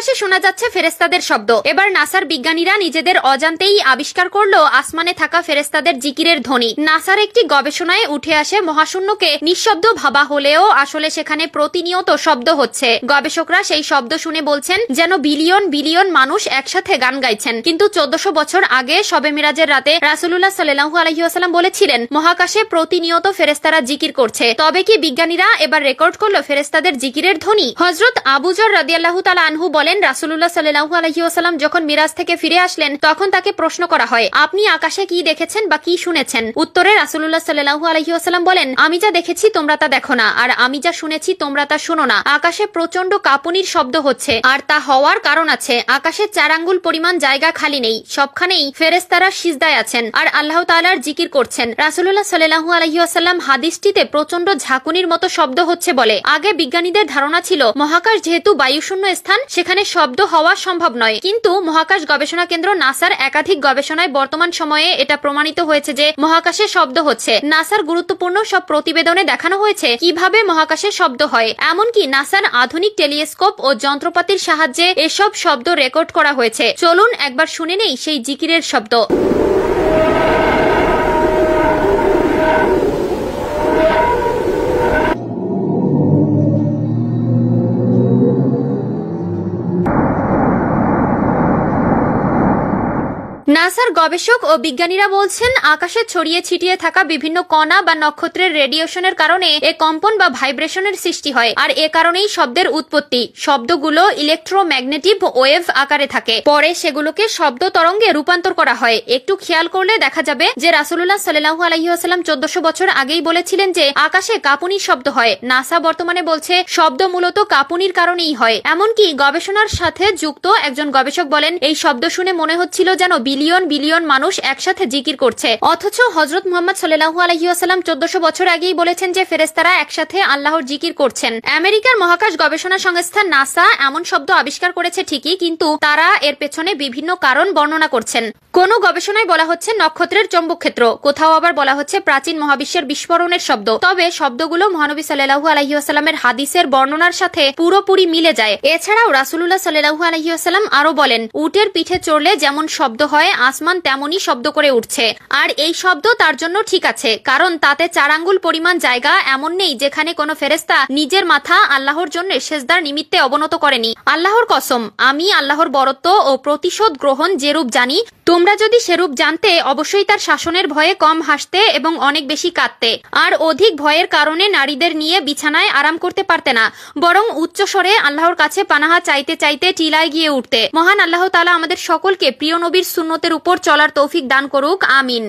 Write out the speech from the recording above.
আকাশে শোনা যাচ্ছে ফেরেশতাদের শব্দ। এবার নাসার বিজ্ঞানীরা নিজেদের অজান্তেই আবিষ্কার করলো আসমানে থাকা ফেরেশতাদের জিকিরের ধ্বনি। নাসার একটি গবেষণায় উঠে আসে মহাশূন্যকে নিঃশব্দ ভাবা হলেও আসলে সেখানে প্রতিনিয়ত শব্দ হচ্ছে। গবেষকরা সেই শব্দ শুনে বলছেন যেন বিলিয়ন বিলিয়ন মানুষ একসাথে গান গাইছেন। কিন্তু 1400 বছর আগে শবে মিরাজের রাতে রাসূলুল্লাহ সাল্লাল্লাহু আলাইহি ওয়াসাল্লাম বলেছিলেন মহাকাশে প্রতিনিয়ত ফেরেশতারা জিকির করছে। তবে কি বিজ্ঞানীরা এবার রেকর্ড করলো ফেরেশতাদের জিকিরের ধ্বনি? হযরত আবু যর রাদিয়াল্লাহু তাআলা আনহু বলেন রাসূলুল্লাহ সাল্লাল্লাহু আলাইহি ওয়াসাল্লাম যখন মিরাজ থেকে ফিরে আসলেন তখন তাকে প্রশ্ন করা হয়, আপনি আকাশে কি দেখেছেন বা কি শুনেছেন? উত্তরে রাসূলুল্লাহ সাল্লাল্লাহু আলাইহি ওয়াসাল্লাম বলেন, আমি যা দেখেছি তোমরা তা দেখো না, আর আমি যা শুনেছি তোমরা তা শোনো না। আকাশে প্রচন্ড কাঁপুনির শব্দ হচ্ছে, আর তা হওয়ার কারণ আছে। আকাশে 4 আঙ্গুল পরিমাণ জায়গা খালি নেই, সবখানেই ফেরেশতারা সিজদায় আছেন আর আল্লাহ তাআলার জিকির করছেন। রাসূলুল্লাহ সাল্লাল্লাহু আলাইহি ওয়াসাল্লাম হাদিসটিতে প্রচন্ড ঝাঁকুনির মতো শব্দ হচ্ছে বলে। আগে বিজ্ঞানীদের ধারণা ছিল মহাকাশ যেহেতু বায়ুশূন্য স্থান, সেখানে শব্দ হওয়া সম্ভব নয়। কিন্তু মহাকাশ গবেষণা কেন্দ্র নাসার একাধিক গবেষণায় বর্তমান সময়ে এটা প্রমাণিত হয়েছে যে মহাকাশে শব্দ হচ্ছে। নাসার গুরুত্বপূর্ণ সব প্রতিবেদনে দেখানো হয়েছে কিভাবে মহাকাশে শব্দ হয়। এমনকি নাসার আধুনিক টেলিস্কোপ ও যন্ত্রপাতির সাহায্যে এসব শব্দ রেকর্ড করা হয়েছে। চলুন একবার শুনে নেই সেই জিকিরের শব্দ। নাসার গবেষক ও বিজ্ঞানীরা বলছেন আকাশে ছড়িয়ে ছিটিয়ে থাকা বিভিন্ন কণা বা নক্ষত্রের রেডিয়েশনের কারণে এ কম্পন বা ভাইব্রেশনের সৃষ্টি হয়, আর এ কারণেই শব্দের উৎপত্তি। শব্দগুলো ইলেকট্রোম্যাগনেটিক ওয়েভ আকারে থাকে, পরে সেগুলোকে শব্দ তরঙ্গে রূপান্তর করা হয়। একটু খেয়াল করলে দেখা যাবে যে রাসূলুল্লাহ সাল্লাল্লাহু আলাইহি ওয়াসাল্লাম 1400 বছর আগেই বলেছিলেন যে আকাশে কাঁপুনির শব্দ হয়। নাসা বর্তমানে বলছে শব্দ মূলত কাঁপুনির কারণেই হয়। এমনকি গবেষণার সাথে যুক্ত একজন গবেষক বলেন এই শব্দ শুনে মনে হচ্ছিল যেন বিলিয়ন বিলিয়ন মানুষ একসাথে জিকির করছে। অথচ হযরত মুহাম্মদ সাল্লাল্লাহু আলাইহি ওয়াসাল্লাম 1400 বছর আগেই বলেছেন যে ফেরেশতারা একসাথে আল্লাহর জিকির করছেন। আমেরিকার মহাকাশ গবেষণা সংস্থা নাসা এমন শব্দ আবিষ্কার করেছে ঠিকই, কিন্তু তারা এর পেছনে বিভিন্ন কারণ বর্ণনা করছেন। কোন গবেষণায় বলা হচ্ছে নক্ষত্রের চৌম্বক ক্ষেত্র, কোথাও আবার বলা হচ্ছে প্রাচীন মহাবিশ্বের বিস্ফোরণের শব্দ। তবে শব্দগুলো মহানবী সাল্লাল্লাহু আলাইহি ওয়াসাল্লামের হাদিসের বর্ণনার সাথে পুরোপুরি মিলে যায়। এছাড়াও রাসূলুল্লাহ সাল্লাল্লাহু আলাইহি ওয়াসাল্লাম আরো বলেন উটের পিঠে চড়লে যেমন শব্দ হয় আসমান তেমনই শব্দ করে উঠছে। আর এই শব্দ তার জন্য ঠিক আছে, কারণ তাতে 4 আঙ্গুল পরিমাণ জায়গা এমন নেই যেখানে কোনো ফেরেশতা নিজের মাথা আল্লাহর জন্য সেজদার নিমিত্তে অবনত করেনি। আল্লাহর কসম, আমি আল্লাহর বরত্ব ও প্রতিশোধ গ্রহণ যেরূপ জানি, তোমরা যদি সেরূপ জানতে অবশ্যই তার শাসনের ভয়ে কম হাসতে এবং অনেক বেশি কাঁদতে, আর অধিক ভয়ের কারণে নারীদের নিয়ে বিছানায় আরাম করতে পারতে না, বরং উচ্চস্বরে আল্লাহর কাছে পানাহা চাইতে চাইতে টিলায় গিয়ে উঠতে। মহান আল্লাহ তাআলা আমাদের সকলকে প্রিয় নবীর সুন্নতের উপর চলার তৌফিক দান করুক, আমিন।